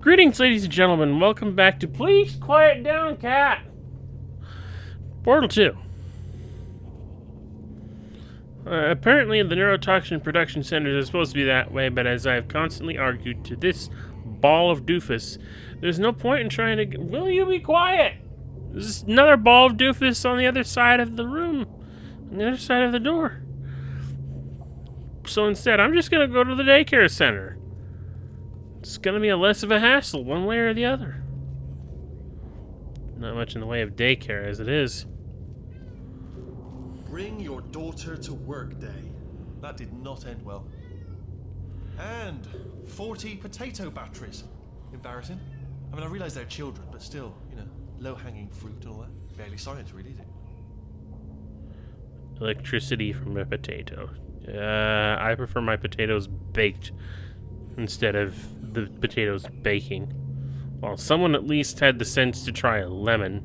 Greetings, ladies and gentlemen. Welcome back to Please Quiet Down, Cat. Portal 2. Apparently, the neurotoxin production centers are supposed to be that way, but as I've constantly argued to this ball of doofus, there's no point in trying to... Will you be quiet? There's another ball of doofus on the other side of the room. On the other side of the door. So instead, I'm just going to go to the daycare center. It's going to be a less of a hassle, one way or the other. Not much in the way of daycare as it is. Bring your daughter to work day. That did not end well. And 40 potato batteries. Embarrassing. I mean, I realize they're children, but still, you know, low-hanging fruit and all that. Barely science, really, is it? Electricity from a potato. I prefer my potatoes baked instead of the potatoes baking. Well, someone at least had the sense to try a lemon.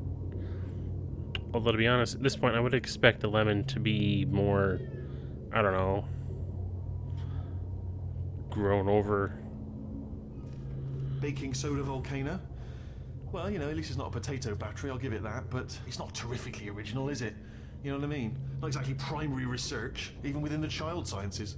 Although, to be honest, at this point, I would expect the lemon to be more, I don't know, grown over. Baking soda volcano? Well, you know, at least it's not a potato battery, I'll give it that, but it's not terrifically original, is it? You know what I mean? Not exactly primary research, even within the child sciences.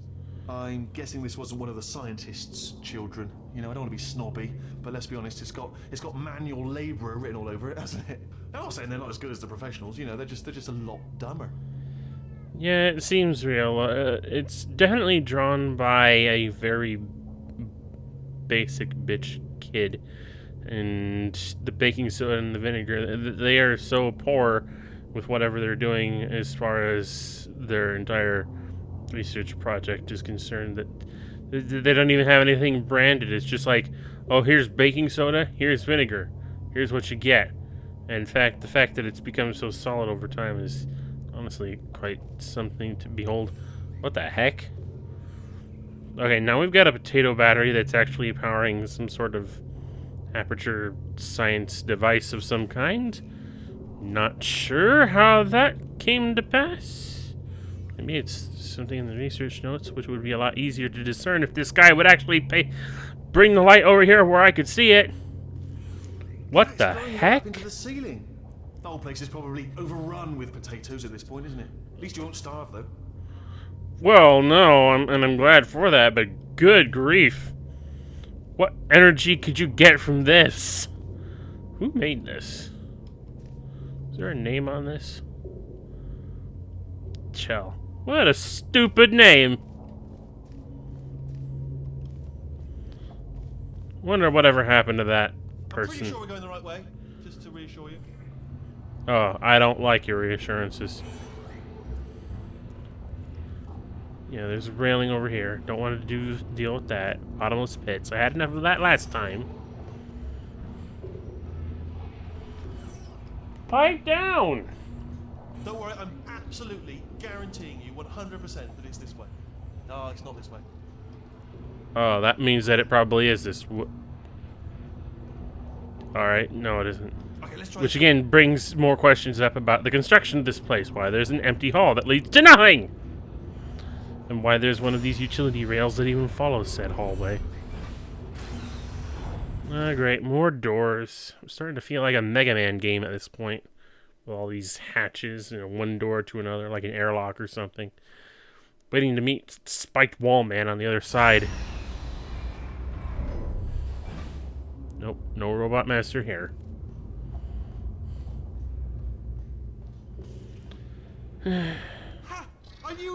I'm guessing this wasn't one of the scientists' children. You know, I don't want to be snobby, but let's be honest, it's got manual labourer written all over it, hasn't it? I'm not saying they're not as good as the professionals, you know, they're just a lot dumber. Yeah, it seems real. It's definitely drawn by a very basic bitch kid. And the baking soda and the vinegar, they are so poor with whatever they're doing as far as their entire research project is concerned that they don't even have anything branded. It's just like, oh, here's baking soda, here's vinegar, here's what you get. And in fact, the fact that it's become so solid over time is honestly quite something to behold. What the heck? Okay, now we've got a potato battery that's actually powering some sort of aperture science device of some kind. Not sure how that came to pass. Maybe it's something in the research notes, which would be a lot easier to discern if this guy would actually bring the light over here where I could see it. What the heck? Into the ceiling. The whole place is probably overrun with potatoes at this point, isn't it? At least you won't starve, though. Well, no, and I'm glad for that, but good grief. What energy could you get from this? Who made this? Is there a name on this? Chell. What a stupid name. Wonder whatever happened to that person. I'm pretty sure we're going the right way, just to reassure you. Oh, I don't like your reassurances. Yeah, there's a railing over here. Don't want to deal with that. Bottomless pits. I had enough of that last time. Pipe down! Don't worry, I'm absolutely guaranteeing you 100% that it's this way. No, it's not this way. Oh, that means that it probably is this. Alright, no it isn't. Okay, let's try. Which again brings more questions up about the construction of this place. Why there's an empty hall that leads to nothing! And why there's one of these utility rails that even follows said hallway. Ah, great. More doors. I'm starting to feel like a Mega Man game at this point. With all these hatches, you know, one door to another, like an airlock or something. Waiting to meet Spiked Wall Man on the other side. Nope, no Robot Master here.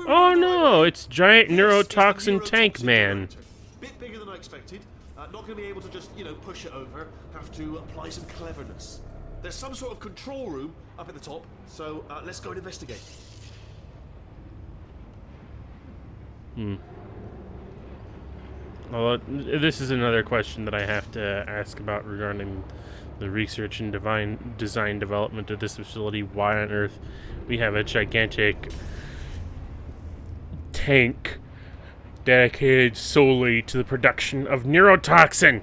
Oh no, it's giant neurotoxin tank man. Bit bigger than I expected. Not going to be able to just, you know, push it over. Have to apply some cleverness. There's some sort of control room up at the top, so let's go and investigate. Well, this is another question that I have to ask about regarding the research and design development of this facility. Why on earth we have a gigantic tank dedicated solely to the production of neurotoxin?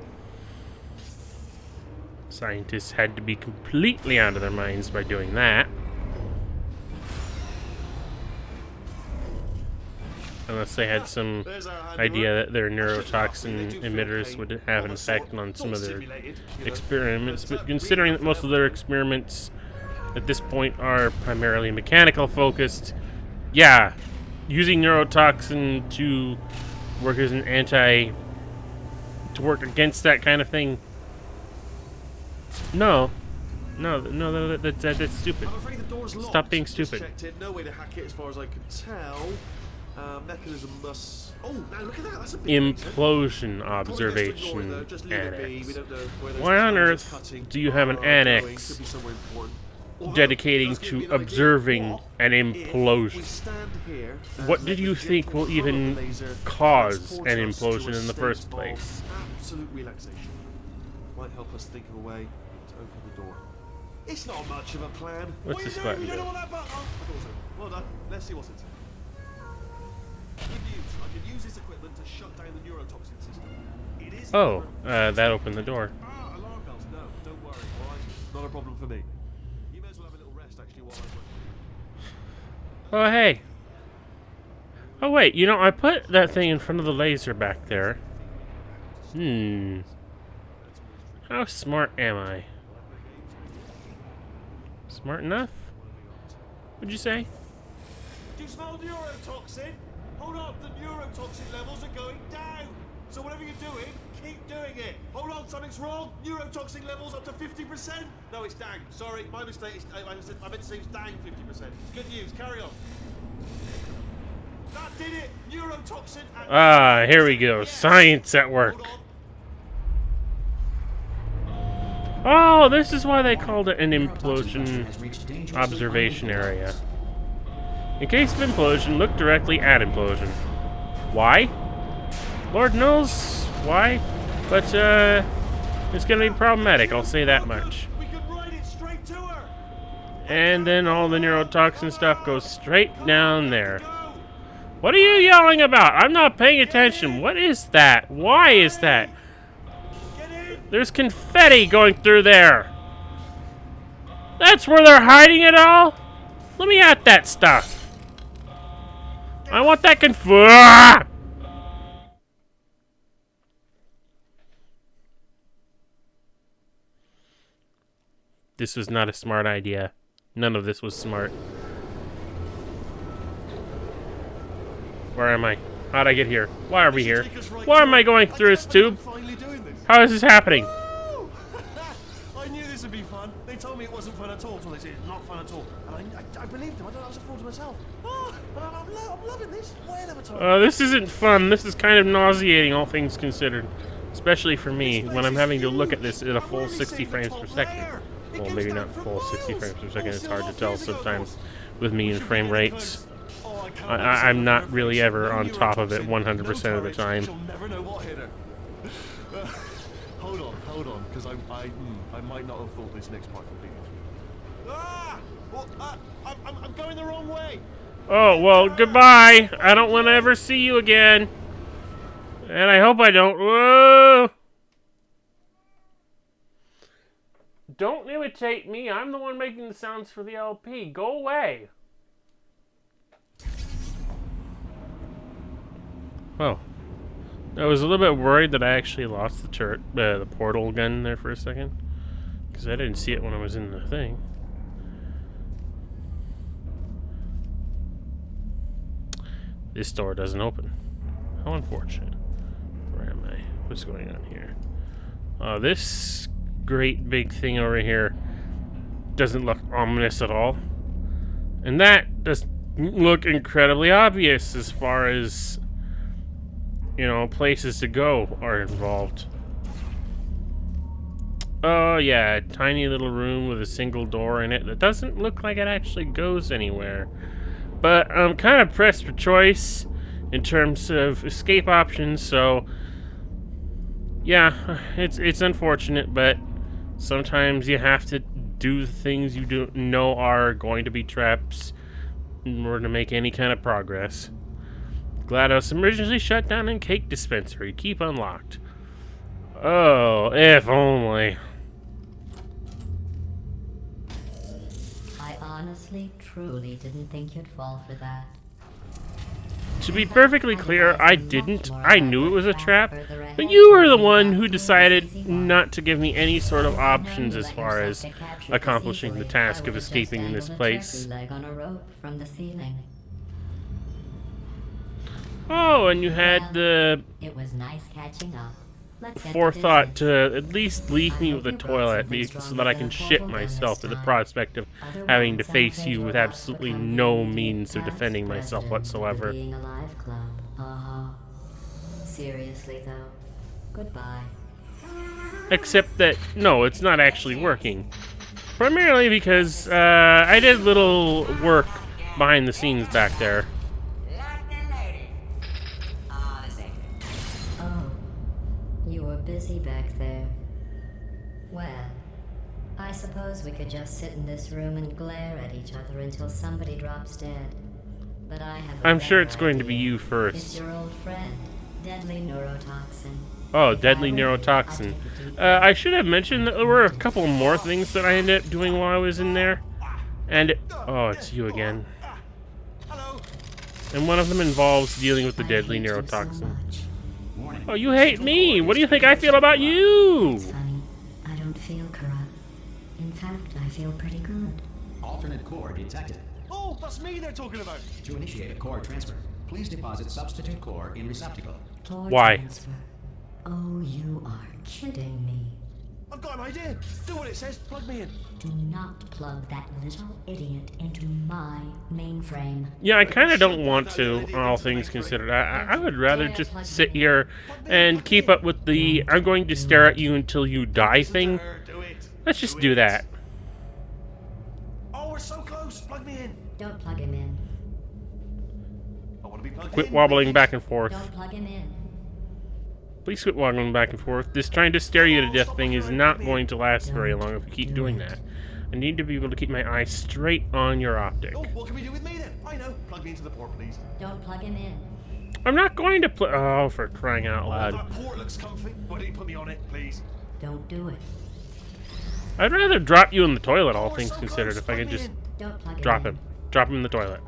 Scientists had to be completely out of their minds by doing that. unless they had some There's our handiwork. idea that their I should laugh, neurotoxin really. They do feel emitters pain would have an of a sort. effect on It's some all of their simulated, you know. experiments. But, But really considering that nothing most of their experiments at this point are primarily mechanical focused, yeah, using neurotoxin to work as an to work against that kind of thing. No, that's stupid. I'm afraid the door's locked. Stop being Just stupid. checked it. No way to hack it as far as I can tell. Mechanism must... Oh, now look at that. That's a big Implosion Probably best to ignore it, though. observation Just leave it be. annex. We don't know where those Why on tunnels are earth cutting do you have an or going. annex Could be somewhere important. Although, dedicating it does give me to an idea. observing What an if we implosion? stand here and What let did the you think gentle will flow of the even laser cause transport an us to implosion a in the state first of place? Absolute relaxation. Might help us think of a way to open the door. It's not much of a plan. What's What this are you button doing? You do? don't know what that button. Oh, the door's open. Well done. Let's see what's inside. Good news. I can use this equipment to shut down the neurotoxin system. It is. Oh, that opened the door. Ah, alarm bells. No, don't worry. All right, not a problem for me. You may as well have a little rest actually while I'm working. Oh, hey. Oh, wait, you know, I put that thing in front of the laser back there. How smart am I? Smart enough? Would you say? Do you smell neurotoxin? Hold on, the neurotoxin levels are going down. So whatever you're doing, keep doing it. Hold on, something's wrong. Neurotoxin levels up to 50%. No, it's down. Sorry, my mistake. I meant to say it's down 50%. Good news. Carry on. That did it. Neurotoxin. Ah, here we go. Science at work. Hold on. Oh, this is why they called it an implosion observation area. In case of implosion, look directly at implosion. Why? Lord knows why, but it's gonna be problematic, I'll say that much. We can ride it straight to her. And then all the neurotoxin stuff goes straight down there. What are you yelling about? I'm not paying attention. What is that? Why is that? Get in. There's confetti going through there. That's where they're hiding it all? Let me at that stuff. I want that confetti. This was not a smart idea. None of this was smart. Where am I? How'd I get here? Why are we here? Why am I going through this tube? Finally doing this. How is this happening? Woo! I knew this would be fun. They told me it wasn't fun at all. So they said it's not fun at all. And I believed them. I was a fool to myself. Oh, I'm loving this. Whale of a time. This isn't fun. This is kind of nauseating, all things considered. Especially for me, when I'm having to look at this at a full 60 frames per second. Well, maybe not full 60 frames per second. It's hard to tell sometimes with me and frame rates. I'm not really ever on top of it 100% of the time. She'll never know what hit her. Hold on, because I might not have thought this next part completely. Ah! Well, I'm going the wrong way. Oh, well, goodbye. I don't want to ever see you again. And I hope I don't. Whoa! Don't imitate me. I'm the one making the sounds for the LP. Go away. Well, I was a little bit worried that I actually lost the portal gun there for a second, because I didn't see it when I was in the thing. This door doesn't open. How unfortunate. Where am I? What's going on here? This great big thing over here doesn't look ominous at all. And that does look incredibly obvious as far as, you know, places to go are involved. Oh yeah, tiny little room with a single door in it that doesn't look like it actually goes anywhere. But I'm kind of pressed for choice in terms of escape options, so yeah, it's unfortunate, but sometimes you have to do the things you don't know are going to be traps in order to make any kind of progress. GLaDOS emergency shutdown and cake dispensary. Keep unlocked. Oh, if only. I honestly, truly didn't think you'd fall for that. To be perfectly clear, I didn't. I knew it was a trap, but you were the one who decided not to give me any sort of options as far as accomplishing the task of escaping this place. Oh, and you had the forethought to at least leave me with a toilet so that I can shit myself at the prospect of having to face you with absolutely no means of defending myself whatsoever. Seriously though, goodbye. Except that, no, it's not actually working. Primarily because I did little work behind the scenes back there. You were busy back there. Well, I suppose we could just sit in this room and glare at each other until somebody drops dead. But I have I'm sure it's going to be you first. It's your old friend, deadly neurotoxin. Oh, deadly neurotoxin. I should have mentioned that there were a couple more things that I ended up doing while I was in there. And, oh, it's you again. And one of them involves dealing with the deadly neurotoxin. Oh, you hate me! What do you think I feel about you? It's funny. I don't feel corrupt. In fact, I feel pretty good. Alternate core detected. Oh, that's me they're talking about. To initiate a core transfer, please deposit substitute core in receptacle. Core Why? transfer. Oh, you are kidding me. I've got an idea. Do what it says. Plug me in. Do not plug that little idiot into my mainframe. Yeah, I kind of don't want to, all things considered. I would rather just sit here and keep up with the I'm going to stare at you until you die thing. Do it. Let's just do that. Oh, we're so close. Plug me in. Don't plug him in. I want to be plugged Quit in. wobbling back and forth. Don't plug him in. Please quit wobbling back and forth. This trying to stare you to death thing is not going to last very long if you keep doing that. I need to be able to keep my eyes straight on your optic. Oh, what can we do with me then? I know. Plug me into the port, please. Don't plug him in. I'm not going to play. Oh, for crying out Oh, loud. that port looks comfy. Why don't you put me on it, please? Don't do it. I'd rather drop you in the toilet, all we're things so considered, close. if I Plug could me just in. Don't plug him drop in. him. Drop him in the toilet.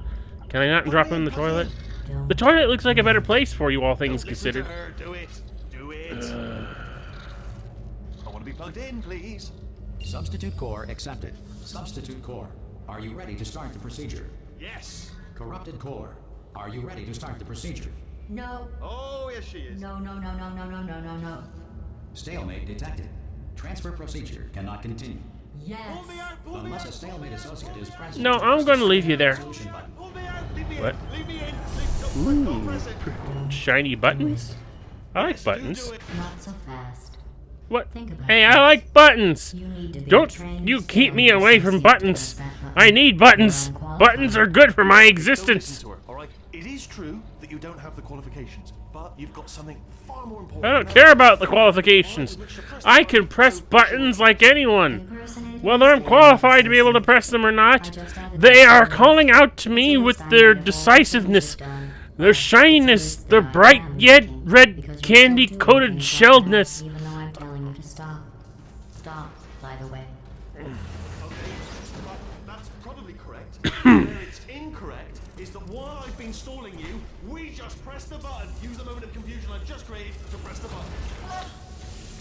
Can I not drop him in the Plug me toilet? Don't. The toilet looks like a better place for you, all things Don't listen to considered. her. Do it. Do it. I want to be plugged in, please. Substitute core accepted. Substitute core, are you ready to start the procedure? Yes. Corrupted core, are you ready to start the procedure? No. Oh, yes, she is. No, no, no, no, no, no, no, no, no. Stalemate detected. Transfer procedure cannot continue. Yes. Pull me out. Pull me Unless out. a stalemate associate is present. No, I'm going to leave you there. Solution button. Pull me out. Leave me What? in. Leave me in. Don't press it. Shiny buttons? I like Do buttons. it. Not so fast. What? Think about Hey, it. I like buttons! You need to be a Don't trained you keep me stalemate away from associate to buttons! press that button. I need buttons! You're unqualified. Buttons are good for my Don't existence! listen to her, all right? It is true that you don't have the qualifications, but you've got something far more important. I don't care about the qualifications. I can press buttons like anyone. Impersonating Whether I'm stalemate qualified to be able to associate. press them or I not, just added they that are to calling out to me Until with it's their time to decisiveness, finish done. their shininess, their That I bright am yet looking, red because you're still candy-coated doing things like that, shelledness. Even though I'm telling you to stop. Stop, by the way. Okay, well, that's probably correct. Where it's incorrect is that while I've been stalling you, we just press the button. Use the moment of confusion I've just created to press the button.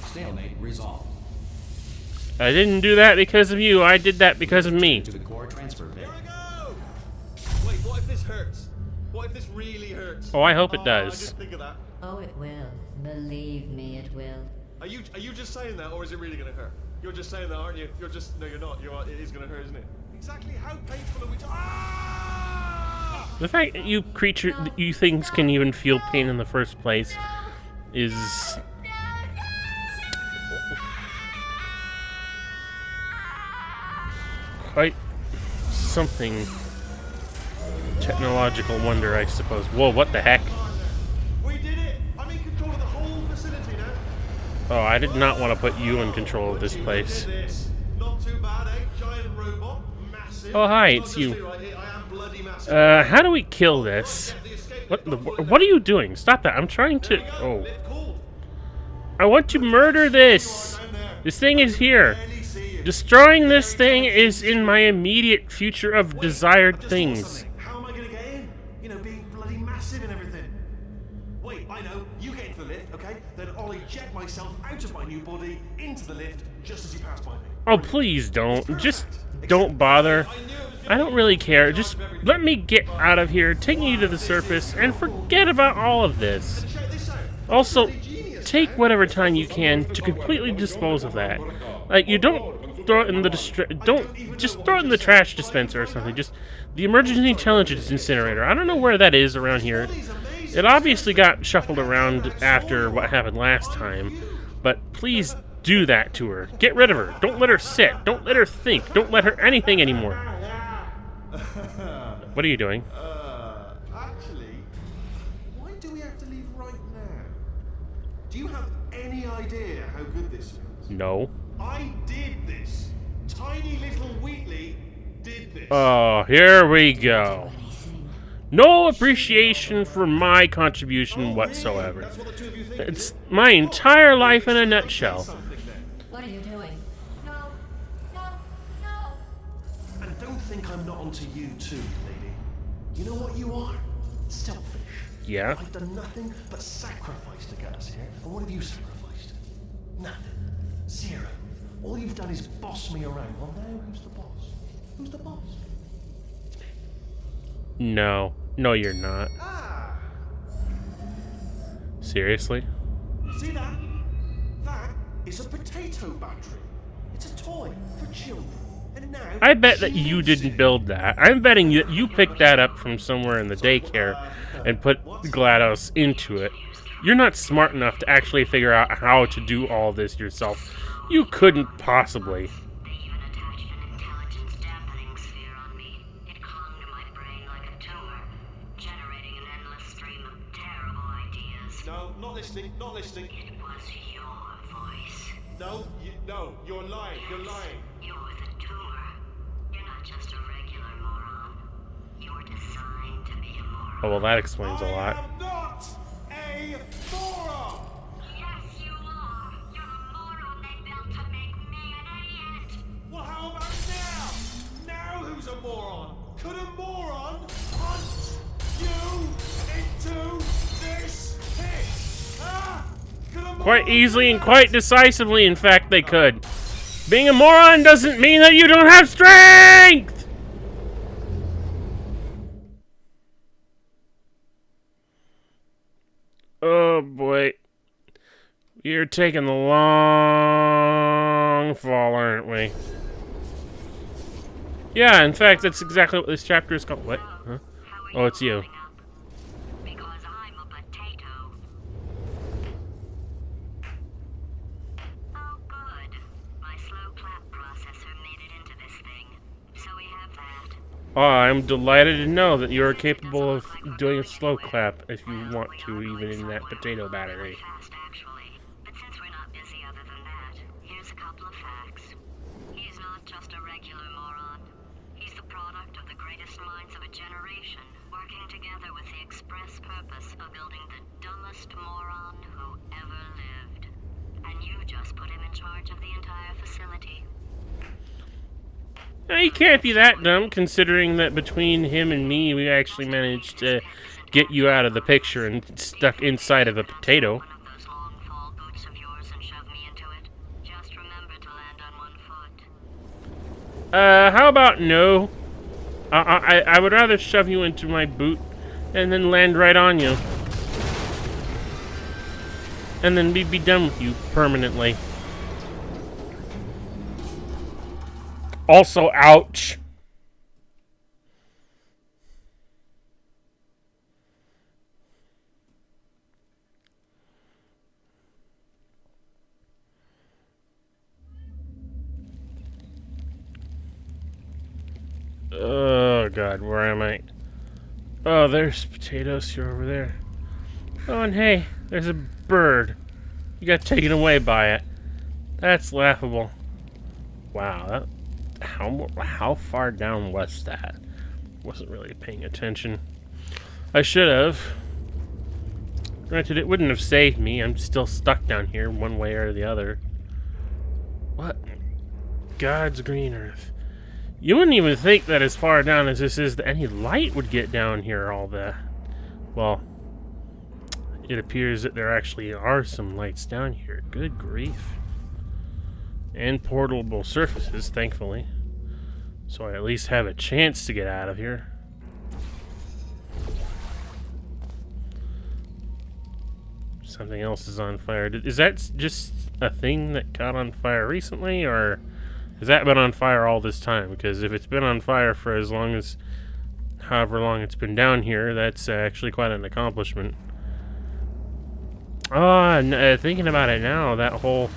Stalemate resolved. I didn't do that because of you. I did that because of me. To the core transfer bay. Here we go! Wait, what if this hurts? What if this really hurts? Oh, I hope it I does. didn't think of that. Oh, it will. Believe me, it will. Are you just saying that, or is it really gonna hurt? You're just saying that, aren't you? You're just no, you're not. You are. It is gonna hurt, isn't it? Exactly how painful are we? Ah! The fact that you things can even feel pain in the first place is quite something technological wonder, I suppose. Whoa, what the heck? We did it! I'm in control of the whole facility now. Oh, I did not want to put you in control of this place. Look at this. Not too bad, eh? Giant robot, massive. Oh, hi, Not it's just you. me, right? I am bloody massive. How do we kill this? Get the escape What lift the? on foot What are now. you doing? Stop that! I'm trying There to. we go, Oh, lift cooled. I want to murder this. Down there. This thing is here. Barely see you. Destroying this thing is in my immediate future of Wait, desired I've just thought things. something. How am I gonna get in? You know, being bloody massive and everything. myself out of my new body into the lift just as you passed by me. Oh, please don't. Just don't bother. I don't really care. Just let me get out of here, take me to the surface, and forget about all of this. Also, take whatever time you can to completely dispose of that. Like, you don't throw it in the just throw it in the trash dispenser or something. Just the emergency intelligence incinerator. I don't know where that is around here. It obviously got shuffled around after what happened last time, but please do that to her. Get rid of her. Don't let her sit. Don't let her think. Don't let her anything anymore. What are you doing? Actually, why do we have to leave right now? Do you have any idea how good this feels? No. I did this. Tiny little Wheatley did this. Oh, here we go. No appreciation for my contribution whatsoever. That's what the two of you think. It's my entire life in a nutshell. What are you doing? No, no, no. And don't think I'm not onto you too, lady. You know what you are? Selfish. Yeah. I've done nothing but sacrifice to get us here. And what have you sacrificed? Nothing. Zero. All you've done is boss me around. Well, now who's the boss? Who's the boss? No. No, you're not. Ah! Seriously? See that? That is a potato battery. It's a toy for children. And now I bet that you didn't build that. I'm betting that you picked that up from somewhere in the daycare and put GLaDOS into it. You're not smart enough to actually figure out how to do all this yourself. You couldn't possibly. They even attached an intelligence dampening sphere on me. It clung to my brain like a tumor, generating an endless stream of terrible ideas. No, not listening, not listening. It was your voice. No, you're lying, you're lying. You're the tumor. You're not just a regular moron. You're designed to be a moron. Oh, well, that explains a I lot. am not a moron! Yes, you are. You're a moron they built to make me an idiot. Well, how about now? Now who's a moron? Could a moron punch you into this pit? Huh? Could a moron Quite easily do and that? quite decisively, in fact, they could. Being a moron doesn't mean that you don't have strength! Oh boy. We're taking the long fall, aren't we? Yeah, in fact, that's exactly what this chapter is called. What? Huh? How are Oh, it's you. holding up? Because I'm a potato. Oh, good. My slow clap processor made it into this thing. So we have that. Oh, I'm delighted to know that you are capable of doing a slow clap if you want to, even in that potato battery. Fast, actually. But since we're not busy other than that, here's a couple of facts. He's not just a regular moron. He's the product of the greatest minds of a generation, working together with the express purpose of building the dumbest moron who ever lived. And you just put him in charge of the entire facility. Now, he can't be that dumb, considering that between him and me, we actually managed to get you out of the picture and stuck inside of a potato. One of those long fall boots of yours and shove me into it. Just remember to land on one foot. How about no? I would rather shove you into my boot and then land right on you. And then we'd be done with you permanently. Also, ouch. Oh, God, where am I? Oh, there's potatoes. You're over there. Oh, and hey, there's a bird. You got taken away by it. That's laughable. Wow, that... How far down was that? Wasn't really paying attention. I should have. Granted, it wouldn't have saved me. I'm still stuck down here one way or the other. What? God's green earth. You wouldn't even think that as far down as this is that any light would get down here all the... Well, it appears that there actually are some lights down here. Good grief. And portable surfaces, thankfully. So I at least have a chance to get out of here. Something else is on fire. Is that just a thing that caught on fire recently, or has that been on fire all this time? Because if it's been on fire for as long as, however long it's been down here, that's actually quite an accomplishment. Oh, thinking about it now, that whole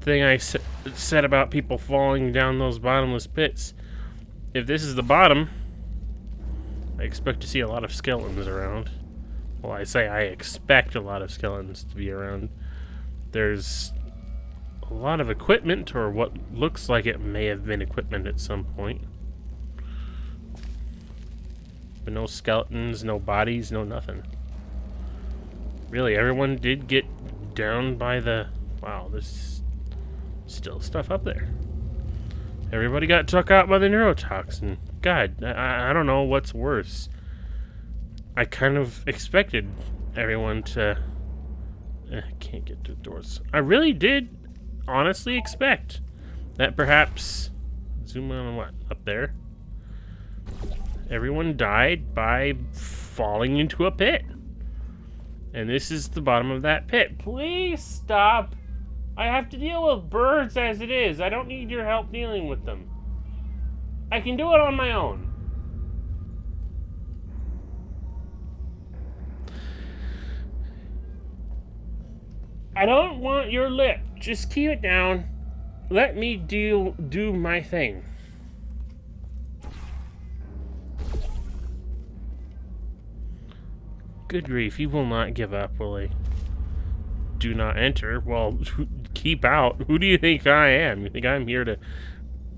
thing I said about people falling down those bottomless pits. If this is the bottom, I expect to see a lot of skeletons around. Well, I say I expect a lot of skeletons to be around. There's a lot of equipment, or what looks like it may have been equipment at some point. But no skeletons, no bodies, no nothing. Really, everyone did get down by the... Wow, there's still stuff up there. Everybody got took out by the neurotoxin. God, I don't know what's worse. I kind of expected everyone to... I can't get to the doors. I really did honestly expect that perhaps... Zoom in on what? Up there? Everyone died by falling into a pit. And this is the bottom of that pit. Please stop! I have to deal with birds as it is. I don't need your help dealing with them. I can do it on my own. I don't want your lip. Just keep it down. Let me do my thing. Good grief, he will not give up, will he? Do not enter. Well, keep out. Who do you think I am? You think I'm here to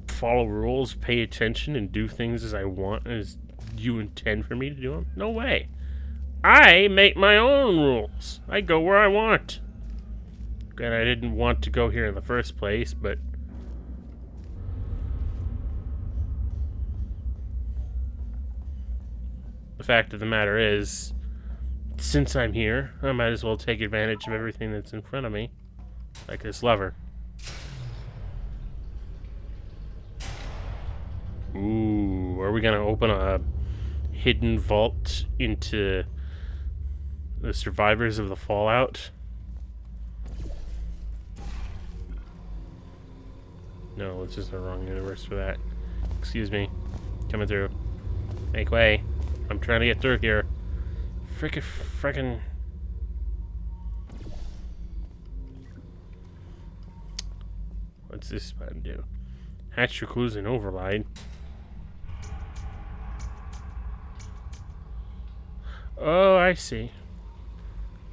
follow rules, pay attention, and do things as I want, as you intend for me to do them? No way. I make my own rules. I go where I want. And I didn't want to go here in the first place, but... The fact of the matter is, since I'm here, I might as well take advantage of everything that's in front of me. Like this lever. Ooh, are we gonna open a hidden vault into the survivors of the Fallout? No, it's just the wrong universe for that. Excuse me. Coming through. Make way. I'm trying to get through here. Frickin'. What's this button do? Hatch your clues and override. Oh, I see.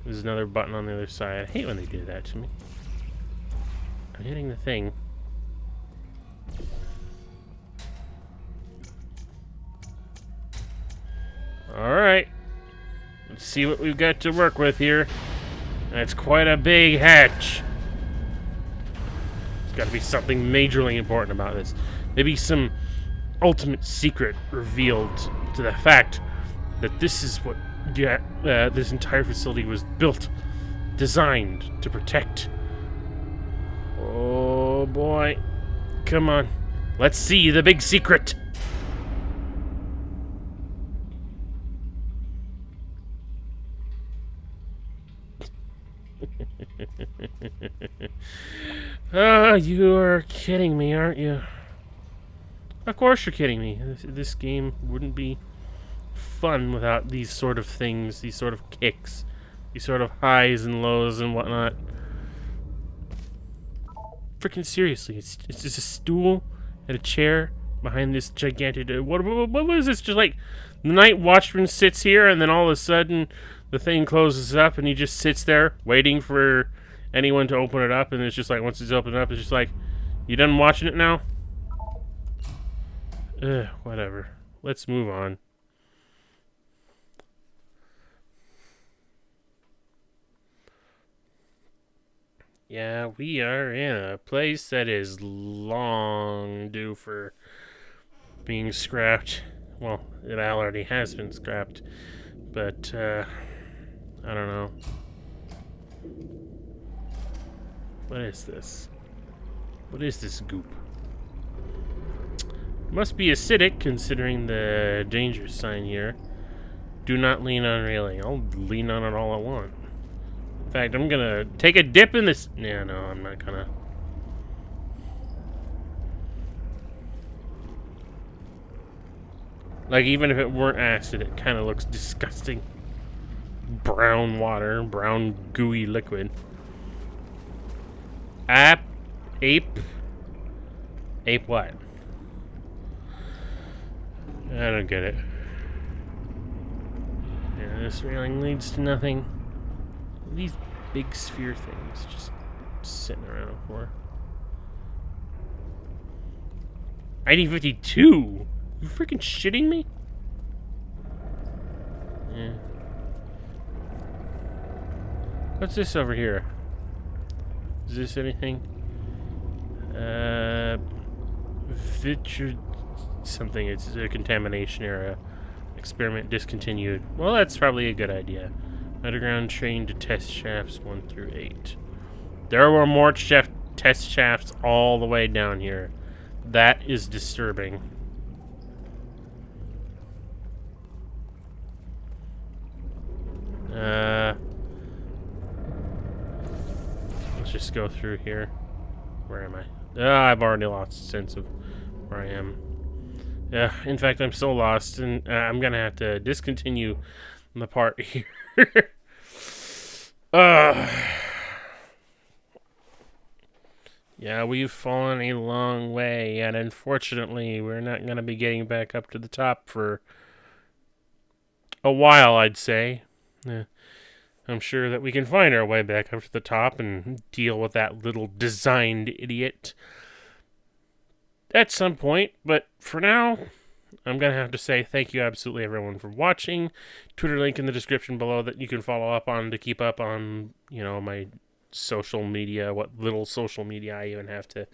There's another button on the other side. I hate when they do that to me. I'm hitting the thing. Alright. Let's see what we've got to work with here. That's quite a big hatch. There's got to be something majorly important about this. Maybe some ultimate secret revealed to the fact that this is what this entire facility was built, designed to protect. Oh boy. Come on. Let's see the big secret. You are kidding me, aren't you? Of course you're kidding me. This game wouldn't be fun without these sort of things, these sort of kicks, these sort of highs and lows and whatnot. Freaking seriously, it's just a stool and a chair behind this gigantic... What was this? Just like the night watchman sits here and then all of a sudden the thing closes up and he just sits there waiting for anyone to open it up, and it's just like, once it's opened up, it's just like, you done watching it now? Whatever. Let's move on. Yeah, we are in a place that is long due for being scrapped. Well, it already has been scrapped. But, I don't know. What is this? What is this goop? Must be acidic, considering the danger sign here. Do not lean on railing. I'll lean on it all I want. In fact, I'm gonna take a dip in this. Yeah, no, I'm not gonna. Like, even if it weren't acid, it kind of looks disgusting. Brown water, brown gooey liquid. Ape what? I don't get it. Yeah, this railing leads to nothing. These big sphere things just sitting around for. ID52? You freaking shitting me? Yeah. What's this over here? Is this anything? Something. It's a contamination area. Experiment discontinued. Well, that's probably a good idea. Underground train to test shafts 1 through 8. There were more test shafts all the way down here. That is disturbing. Let's just go through here. Where am I? I've already lost sense of where I am. Yeah, in fact, I'm so lost, and I'm gonna have to discontinue the part here. Yeah, we've fallen a long way, and unfortunately, we're not gonna be getting back up to the top for a while, I'd say. I'm sure that we can find our way back up to the top and deal with that little designed idiot at some point, but for now, I'm going to have to say thank you absolutely everyone for watching. Twitter link in the description below that you can follow up on to keep up on, my social media, what little social media I even have to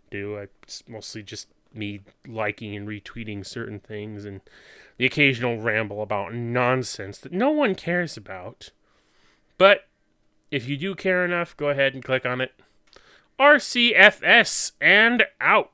do. It's mostly just me liking and retweeting certain things and the occasional ramble about nonsense that no one cares about. But if you do care enough, go ahead and click on it. RCFS and out.